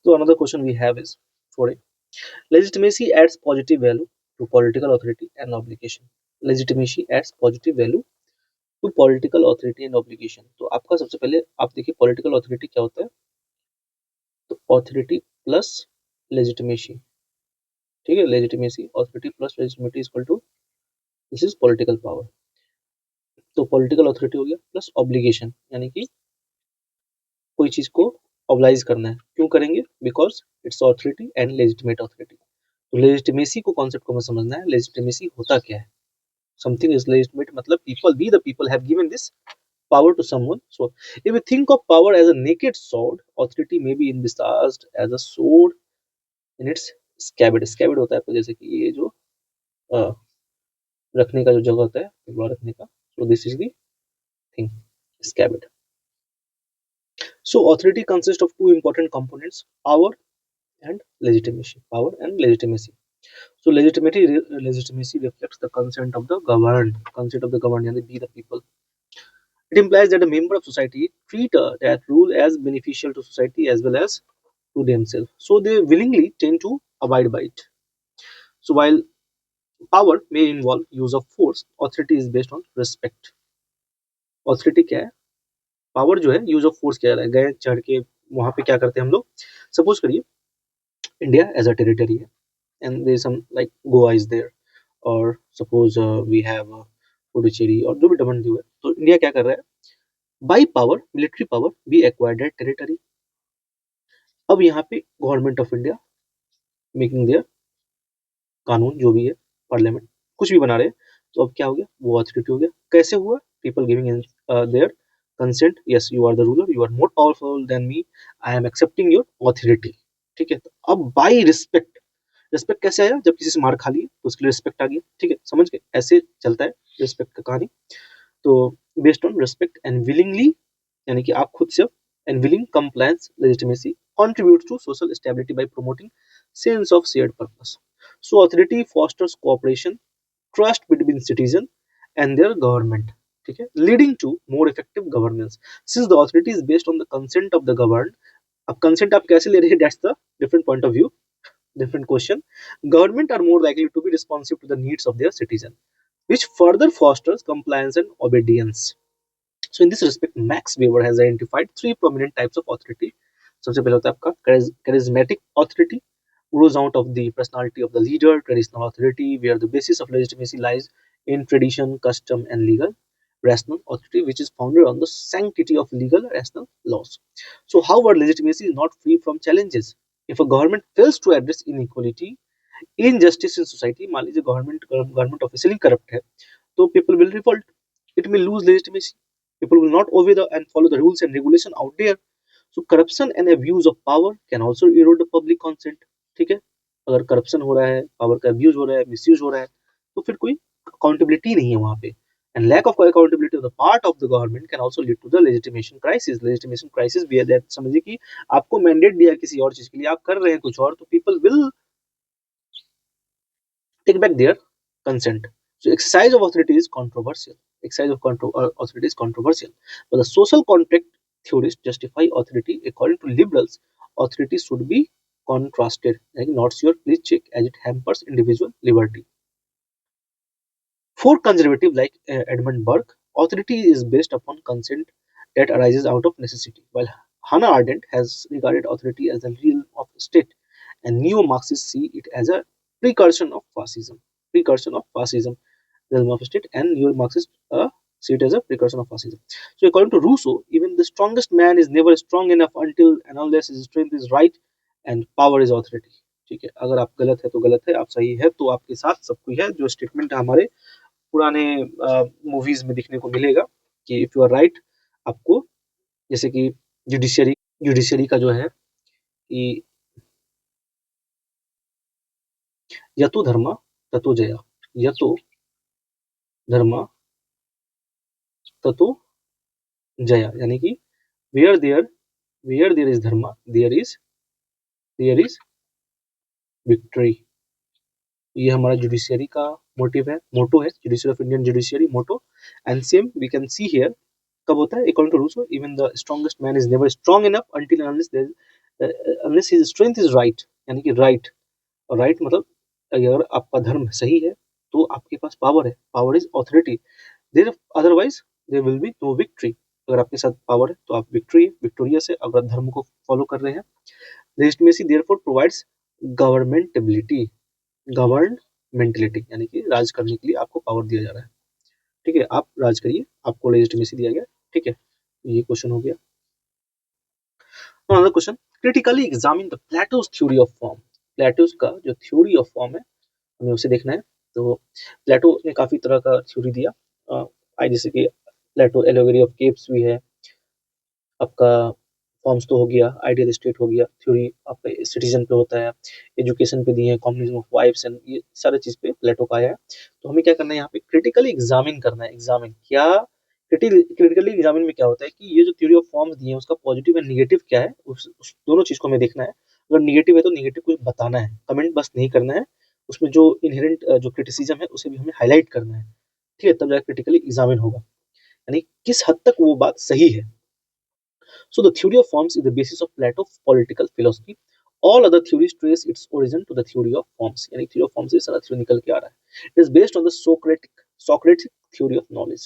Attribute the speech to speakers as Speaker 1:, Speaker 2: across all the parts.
Speaker 1: So another question we have is for it. Legitimacy adds positive value to political authority and obligation. Legitimacy adds positive value to political authority and obligation. तो आपका सबसे पहले आप देखिए political authority क्या होता है, तो ऑथोरिटी प्लस लेजिटिमेसी, ठीक है, legitimacy authority plus legitimacy equal to this is political power. तो पॉलिटिकल ऑथोरिटी हो गया प्लस ऑब्लिगेशन, यानी कि कोई चीज को ऑब्लाइज करना है, क्यों करेंगे, because it's authority and legitimate authority. तो लेजिटिमेसी को कॉन्सेप्ट को हमें समझना है, लेजिटिमेसी होता क्या है। समथिंग इज लेजिटिमेट मतलब people, we the people have given this power to someone. So if we think of power as a naked sword, authority may be envisaged as a sword in its scabbard. Scabbard होता है आपको जैसे कि ये जो अ, रखने का जो जगह होता है कपड़ा रखने का, so this is the thing, scabbard. So authority consists of two important components, power and legitimacy. Power and legitimacy. So legitimacy reflects the consent of the governed. Consent of the governed यानी be the people. It implies that a member of society treat that rule as beneficial to society as well as to themselves. So they willingly tend to abide by it. So while power may involve use of force, authority is based on respect. Authority क्या है, power जो है use of force क्या है, गए चढ़ के वहां पे क्या करते हैं हम लोग, सपोज करिए इंडिया एज अ टेरिटरी है and there some like Goa is there, और सपोज वी हैव पुडुचेरी और जो भी दमन दीव है, तो इंडिया क्या कर रहा है, by power military power we acquired that territory. अब यहाँ पे government of India making their कानून जो भी है, पार्लियामेंट कुछ भी बना रहे हैं, तो अब क्या हो गया, वो ऑथोरिटी हो गया। कैसे हुआ, people giving their consent, yes you are the ruler, you are more powerful than me, I am accepting your authority, ठीक है। तो अब बाई रिस्पेक्ट, रिस्पेक्ट कैसे आया, जब किसी से मार खा ली तो उसके लिए रिस्पेक्ट आ गया, ठीक है, समझ गए, ऐसे चलता है रिस्पेक्ट का कहानी। तो based on respect and willingly, यानी कि आप खुद से, and willing compliance legitimacy contributes to social stability by promoting sense of shared purpose. So authority fosters cooperation, trust between citizen and their government, ठीक है, leading to more effective governance. Since the authority is based on the consent of the governed, अब consent आप कैसे ले रहे हैं, that's the different point of view, different question. Government are more likely to be responsive to the needs of their citizen, which further fosters compliance and obedience. So in this respect, Max Weber has identified three prominent types of authority. सबसे पहले होता है आपका charismatic authority, grows out of the personality of the leader. Traditional authority, where the basis of legitimacy lies in tradition, custom, and legal. Rational authority, which is founded on the sanctity of legal rational laws. So, however, legitimacy is not free from challenges. If a government fails to address inequality, injustice in society, मान लीजिए government officially corrupt है, तो people will revolt. It may lose legitimacy. People will not obey the and follow the rules and regulation out there. So corruption and abuse of power can also erode the public consent. ठीक है, अगर corruption हो रहा है, power का abuse हो रहा है, मिसयूज हो रहा है, तो फिर कोई अकाउंटेबिलिटी नहीं है वहां पे, and lack of accountability on the part of the government can also lead to the legitimation crisis. Legitimation crisis भी है that, समझिए कि आपको मैंडेट दिया किसी और चीज के लिए, आप कर रहे हैं कुछ और, तो people will take back their consent. So exercise of authority is controversial. Exercise of authority is controversial. But the social contract theorists justify authority. According to liberals, authority should be contrasted, like not your please check, as it hampers individual liberty. For conservative like Edmund Burke, authority is based upon consent that arises out of necessity, while Hannah Arendt has regarded authority as the realm of state, and neo-Marxists see it as a precursor of fascism. Precursor of fascism, realm of state, and neo-Marxists see it as a precursor of fascism. So, according to Rousseau, even the strongest man is never strong enough until and unless his strength is right and power is authority. ठीक है, अगर आप गलत है तो गलत है, आप सही है तो आपके साथ सब कुछ है, जो स्टेटमेंट है हमारे पुराने मूवीज में देखने को मिलेगा कि इफ यू आर राइट, आपको जैसे कि जुडिशियरी, जुडिशियरी का जो है कि यतो धर्मा ततो जया, यतो धर्मा ततो जया, यानी कि where there is dharma there is victory. ये हमारा जुडिशियरी का मोटिव है, मोटो है, judiciary of Indian judiciary motto. And same we can see here, कब होता है, according to Rousseau, even the strongest man is never strong enough until and unless unless his strength is right, यानी कि right, right मतलब अगर आपका धर्म सही है तो आपके पास पावर है, power is authority, there otherwise there will be no victory. अगर आपके साथ पावर है तो आप विक्टोरियस है, अगर धर्म को फॉलो कर रहे हैं। लेजिटिमेसी देयरफॉर प्रोवाइड्स गवर्नमेंटेबिलिटी, गवर्नमेंटलिटी यानी कि राज करने के लिए आपको पावर दिया जा रहा है, ठीक है, आप राज करिए, आपको लेजिटिमेसी दिया गया, ठीक है, ये क्वेश्चन हो गया। Another question, critically examine the plateaus theory of form. Plateaus का जो थ्योरी ऑफ फॉर्म है हमें उसे देखना है। तो प्लेटो ने काफी तरह का थ्योरी दिया, जैसे कि प्लेटो एलोगरी ऑफ केव्स भी है, आपका फॉर्म्स तो हो गया, आइडियल स्टेट हो गया, थ्योरी आपका सिटीजन पे होता है, एजुकेशन पे दिए हैं, कम्युनिज्म ऑफ वाइफ्स एंड ये सारे चीज पे प्लेटो का आया है। तो हमें क्या करना है यहाँ पे, क्रिटिकली एग्जामिन करना है। एग्जामिन क्या, क्रिटिकली एग्जामिन में क्या होता है कि ये जो थ्योरी ऑफ फॉर्म्स दिए हैं उसका पॉजिटिव एंड निगेटिव क्या है, उस दोनों चीज को हमें देखना है। अगर निगेटिव है तो निगेटिव को बताना है, कमेंट बस नहीं करना है, उसमें जो इनहेरेंट जो क्रिटिसिज्म है उसे भी हमें हाईलाइट करना है, ठीक है, तब जाकर क्रिटिकली एग्जामिन होगा, यानी किस हद तक वो बात सही है। So the theory of forms is the basis of Plato's political philosophy. All other theories trace its origin to the theory of forms. यानी theory of forms से सारा theory निकल के आ रहा है. It is based on the Socratic theory of knowledge.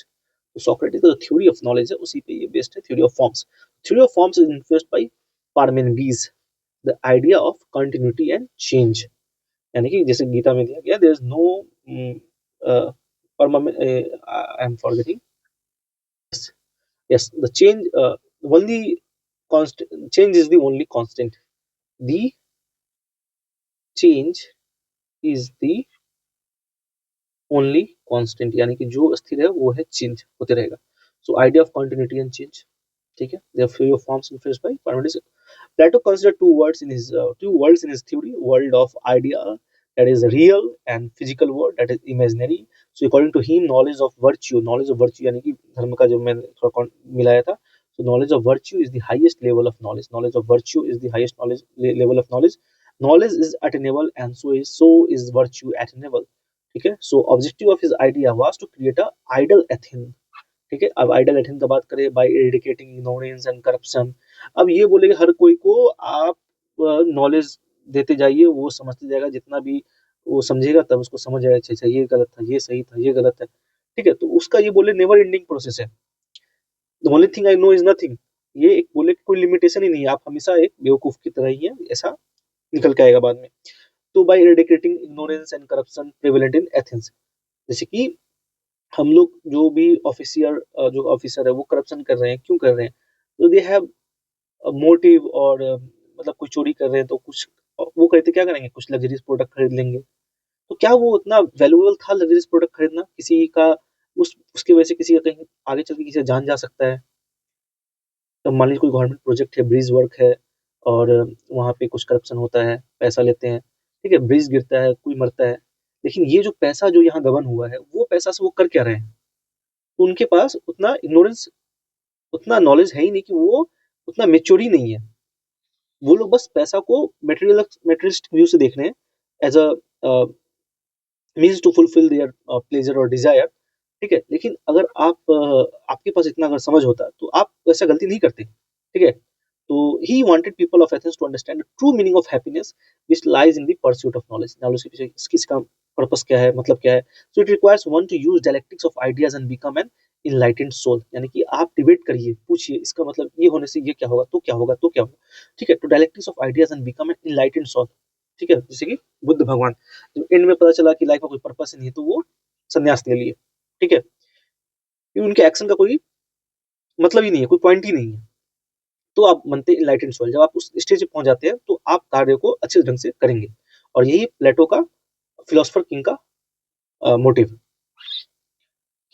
Speaker 1: तो Socratic का जो theory of knowledge है उसी पे ये based है theory of forms. Theory of forms is influenced by Parmenides, the idea of continuity and change. यानी कि जैसे गीता में दिया गया, there is no I am forgetting. Yes, the change only constant change is the only constant. The change is the only constant, यानी कि जो स्थिर है वो है चेंज होते रहेगा। So idea of continuity and change, ठीक है, there theory of forms influenced by Parmenides. Plato considered two worlds in his theory: world of idea, that is real, and physical world, that is imaginary. So according to him, knowledge of virtue यानी कि धर्म का जो मैंने थोड़ा मिलाया था, so knowledge of virtue is the highest level of knowledge. Knowledge of virtue is the highest level of knowledge. Knowledge is attainable, and so is virtue attainable. ठीक है, so objective of his idea was to create a ideal Athens. ठीक है, अब idol ethane का बात करें, bye eradicating ignorance and corruption. अब ये बोलेगा हर कोई को आप नॉलेज देते जाइए, वो समझते जाएगा, जितना भी वो समझेगा तब उसको समझ आएगा, अच्छा अच्छा ये गलत था, ये सही था, ये गलत है, ठीक है, तो उसका ये बोले नेवर एंडिंग प्रोसेस है, the only thing I know is nothing, ये एक बोले कोई लिमिटेशन ही नहीं है, आप हमेशा एक बेवकूफ की तरह ही है, ऐसा निकल के आएगा बाद में। तो by eradicating ignorance and corruption prevalent in Athens, जैसे कि हम लोग जो ऑफिसर है वो करप्शन कर रहे हैं, क्यों कर रहे हैं, तो दे हैव मोटिव, और मतलब कोई चोरी कर रहे हैं तो कुछ वो कहते क्या करेंगे, कुछ लग्जरीज प्रोडक्ट खरीद लेंगे, तो क्या वो उतना वैल्यूएबल था लग्जरीज प्रोडक्ट खरीदना, किसी का उसकी वजह से किसी का कहीं आगे चल के किसी का जान जा सकता है। तो मान लीजिए कोई गवर्नमेंट प्रोजेक्ट है, ब्रिज वर्क है, और वहाँ पे कुछ करप्शन होता है, पैसा लेते हैं, ठीक है, ब्रिज गिरता है, कोई मरता है, लेकिन ये जो पैसा जो यहाँ गबन हुआ है वो पैसा से वो कर क्या रहे हैं, तो उनके पास उतना इग्नोरेंस, उतना नॉलेज है ही नहीं, कि वो उतना मेच्योर ही नहीं है, वो लोग बस पैसा को मेटेरियलिस्टिक व्यू से देख रहे हैं, as a means to fulfil their pleasure और डिजायर, ठीक है, लेकिन अगर आपके पास इतना अगर समझ होता तो आप ऐसा गलती नहीं करते, ठीक है। तो he wanted people of Athens to understand the true meaning of happiness which lies in the pursuit of knowledge. Knowledge के पीछे इसका पर्पस क्या है, मतलब क्या है। So it requires one to use dialectics of ideas and become an enlightened soul, यानी कि आप डिबेट करिए, पूछिए, इसका मतलब ये होने से ये क्या होगा, तो क्या होगा, तो क्या होगा, ठीक है, तो dialectics of ideas and become an enlightened soul, ठीक है, जैसे कि बुद्ध भगवान जब एंड में पता चला कि लाइफ में कोई पर्पस नहीं है तो वो संन्यास ले लिए, ठीक है, क्योंकि उनके एक्शन का कोई मतलब ही नहीं है, कोई पॉइंट ही नहीं है, तो आप बनते इनलाइटेंड सोल। जब आप उस स्टेज पे पहुंच जाते हैं तो आप कार्य को अच्छे ढंग से करेंगे, और यही प्लेटो का फिलोसफर किंग का मोटिव,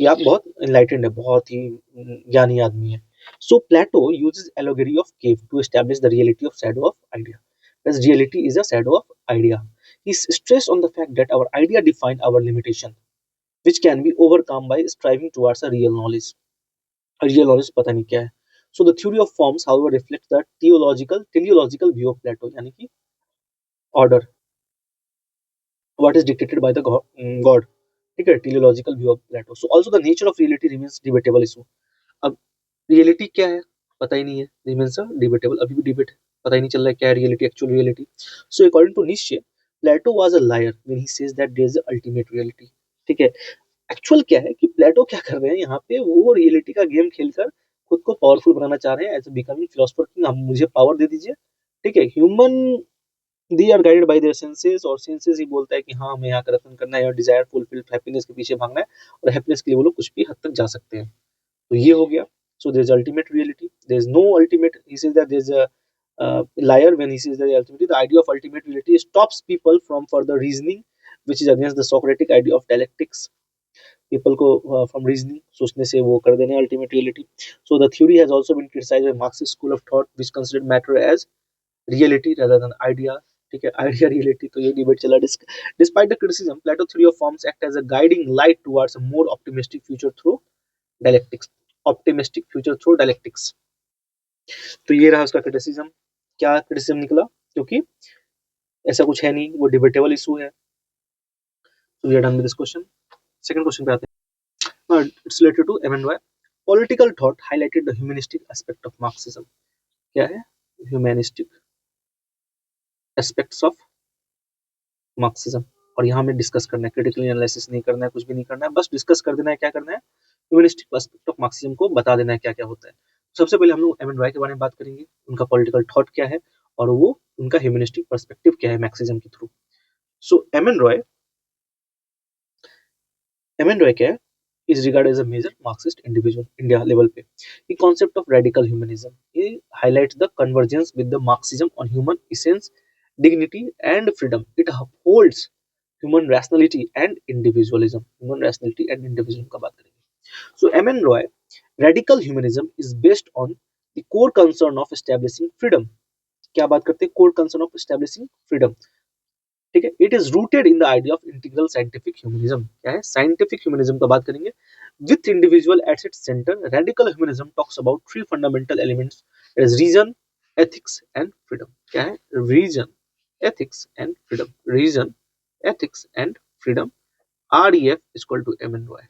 Speaker 1: कि आप बहुत इनलाइटेंड है, बहुत ही ज्ञानी आदमी है। So Plato uses allegory of cave to establish the reality of shadow of idea, as reality is a shadow of idea. He stressed on the fact that our idea define our limitation, which can be overcome by striving towards a real knowledge. A real knowledge पता नहीं क्या है। So the theory of forms, however, reflects the teleological view of Plato, यानी कि order, what is dictated by the God, ठीक है, teleological view of Plato. So also the nature of reality remains debatable issue. अब reality क्या है पता ही नहीं है, remains a debatable, अभी भी डिबेट है, पता ही नहीं चल रहा है क्या है reality, actual reality. So according to Nietzsche, Plato was a liar when he says that there is an ultimate reality. ठीक है, एक्चुअल क्या है कि प्लेटो क्या कर रहे हैं यहाँ पे, वो रियलिटी का गेम खेलकर खुद को पावरफुल बनाना चाह रहे हैं एज बिकमिंग फिलोसफर किंग, हम मुझे पावर दे दीजिए। ठीक है, human they are guided by their senses, और सेंसेस ही बोलता है कि हाँ हमें यहाँ का रतन करना है और डिजायर फुलफिल हैप्पीनेस के पीछे भागना है, और हैप्पीनेस के लिए वो लोग कुछ भी हद तक जा सकते हैं। तो ये हो गया। So there is ultimate reality, there is no ultimate, he says that there is a liar when he says that ultimately the idea of ultimate reality stops people from further reasoning, which is against the Socratic idea of dialectics. People को from reasoning, सोचने से वो कर देने ultimate reality. So the theory has also been criticized by Marxist school of thought, which considered matter as reality rather than idea. ठीक है, idea reality, तो ये डिबेट चला। Despite the criticism, Plato theory of forms act as a guiding light towards a more optimistic future through dialectics. Optimistic future through dialectics, तो ये रहा उसका criticism. क्या क्रिटिसिज्म निकला, क्योंकि ऐसा कुछ है नहीं, वो डिबेटेबल इशू है। So we are done with this question. Second question पे आते हैं। It's related to M&Y. Political thought highlighted the humanistic aspect of Marxism. क्या है humanistic aspects of Marxism? और यहाँ में डिस्कस करना है, क्रिटिकली एनालिसिस नहीं करना है, कुछ भी नहीं करना है, बस डिस्कस कर देना है। क्या करना है, ह्यूमनिस्टिक एस्पेक्ट ऑफ मार्क्सिज्म को बता देना है क्या क्या होता है। सबसे पहले हम लोग M&Y के बारे में बात करेंगे, उनका पॉलिटिकल थॉट क्या है और वो उनका ह्यूमनिस्टिक पर्सपेक्टिव क्या है मार्क्सिज्म के थ्रू। सो M&Y क्या है, is regarded as a major Marxist individual India level पे। ये concept of radical humanism, ये highlights the convergence with the Marxism on human essence, dignity and freedom. It upholds human rationality and individualism. Human rationality and individualism का बात करेंगे। So M&Y radical humanism is based on the core concern of establishing freedom. क्या बात करते हैं, core concern of establishing freedom। ठीक है, it is rooted in the idea of integral scientific humanism. क्या है, साइंटिफिक ह्यूमनिज्म का बात करेंगे। With individual at its centre, radical humanism talks about three fundamental elements, is reason, ethics and freedom. क्या है, reason, ethics and freedom. Reason, ethics and freedom. REF is equal to M&Y.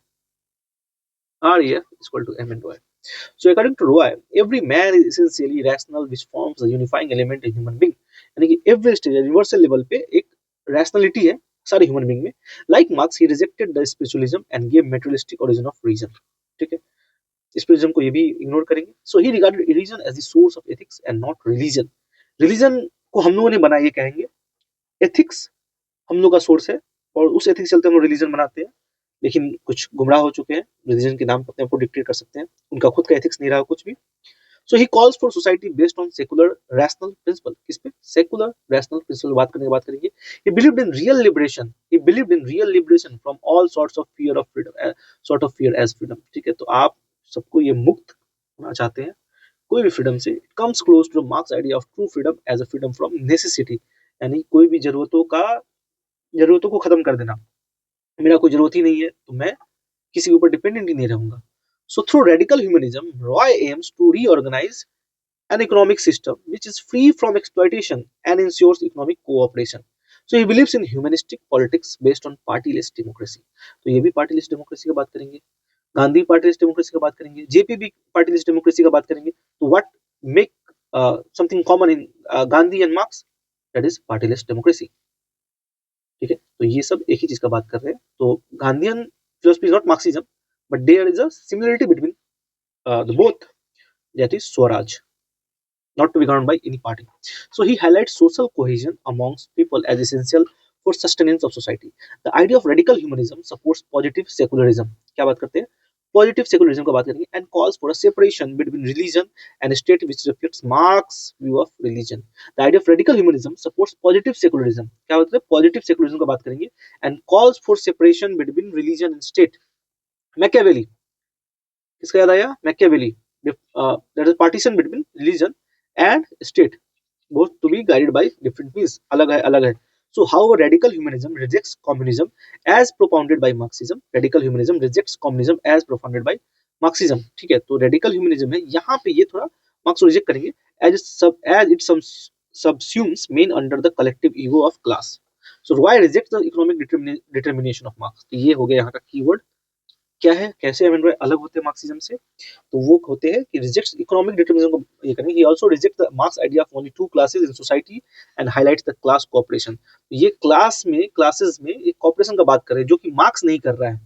Speaker 1: REF is equal to M&Y. So according to Roy, every man is essentially rational, which forms the unifying element in human being. यानी कि every stage universal level पे एक rationality है सारे human being में। Like Marx, he rejected the spiritualism and gave materialistic origin of reason. ठीक है, spiritualism को ये भी ignore करेंगे। So he regarded religion as the source of ethics and not religion. Religion को हम लोगों ने बनाया ये कहेंगे, ethics हम लोग का सोर्स है, और उस एथिक्स चलते हम लोग रिलीजन बनाते हैं। लेकिन कुछ गुमराह हो चुके हैं, रिलीजन के नाम पर अपने आप को डिक्टेट कर सकते हैं, उनका खुद का एथिक्स नहीं रहा कुछ भी। So he calls for society based on secular rational principle. किस पे, सेकुलर रैशनल प्रिंसिपल बात करने की बात करेंगे। He believed in real liberation, he believed in real liberation from all sorts of fear of freedom, sort of fear as freedom. ठीक है, तो आप सबको ये मुक्त होना चाहते हैं कोई भी फ्रीडम से। It comes close to Marx idea of true freedom as a freedom from necessity, यानी कोई भी जरूरतों को खत्म कर देना। मेरा कोई जरूरत ही नहीं है तो मैं किसी के ऊपर डिपेंडेंट ही नहीं रहूंगा। So through radical humanism, Roy aims to reorganise an economic system which is free from exploitation and ensures economic cooperation. So he believes in humanistic politics based on partyless democracy. तो ये भी partyless democracy का बात करेंगे, Gandhi partyless democracy का बात करेंगे, JP भी partyless democracy का बात करेंगे। तो what make something common in Gandhi and Marx? That is partyless democracy. ठीक है, तो ये सब एक ही चीज का बात कर रहे हैं। तो Gandhian philosophy is not Marxism, but there is a similarity between the both, that is Swaraj, not to be governed by any party. So he highlights social cohesion amongst people as essential for sustenance of society. The idea of radical humanism supports positive secularism. क्या बात करते हैं, positive secularism का बात करेंगे, and calls for a separation between religion and state which reflects marks view of religion. The idea of radical humanism supports positive secularism. क्या बात है, पॉजिटिव सेकुलरिज्म का बात करेंगे, and calls for separation between religion and state. Machiavelli, किसका याद आया, Machiavelli, that is partition between religion and state, both to be guided by different means, अलग है अलग है। So however radical humanism rejects communism as propounded by Marxism. Radical humanism rejects communism as propounded by Marxism. ठीक है, तो radical humanism है, यहाँ पे ये थोड़ा मार्क्स रिजेक्ट करेंगे as it subsumes main under the collective ego of class. So why reject the economic determination of Marx? तो ये हो गया यहाँ का कीवर्ड क्या है, कैसे एम एन रॉय अलग होते हैं मार्क्सिज्म से? तो वो होते हैं कि रिजेक्ट्स इकोनॉमिक डिटरमिनिज्म को ये करेंगे। He also reject the Marx idea of only two classes in society and highlights the class cooperation. ये क्लासेस में एक कोऑपरेशन का बात कर रहे हैं जो कि मार्क्स नहीं कर रहा है।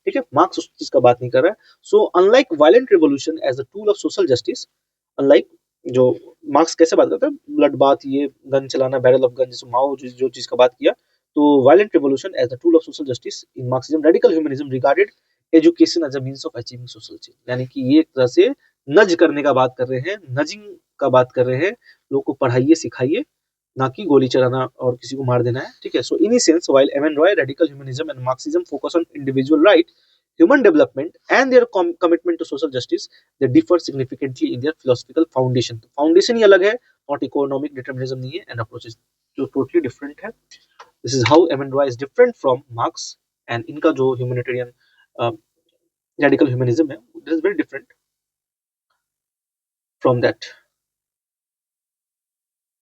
Speaker 1: ठीक है, मार्क्स उस चीज का बात नहीं कर रहा है। So unlike violent revolution as a tool of social justice, unlike जो मार्क्स कैसे बात करता है, ब्लड बात, ये गन चलाना, बैरल ऑफ गन, जैसे माओ जो चीज का बात किया, तो violent revolution as a tool of social justice in Marxism, radical humanism regarded education as a means of achieving social change. यानी कि ये एक तरह से नज करने का बात कर रहे हैं, नजिंग का बात कर रहे हैं, लोगों को पढ़ाइए सिखाइए, ना कि गोली चलाना और किसी को मार देना है। ठीक है, so in sense while M N Roy, radical humanism and Marxism focus on individual right, human development and their commitment to social justice, they differ significantly in their philosophical foundation। Foundation ही अलग है, नॉट इकोनॉमिक डिटरमिनिज्म नहीं है, and approaches जो totally different है। This is how M N Roy is different from Marx, and इनका जो humanitarian radical humanism है, it is very different from that.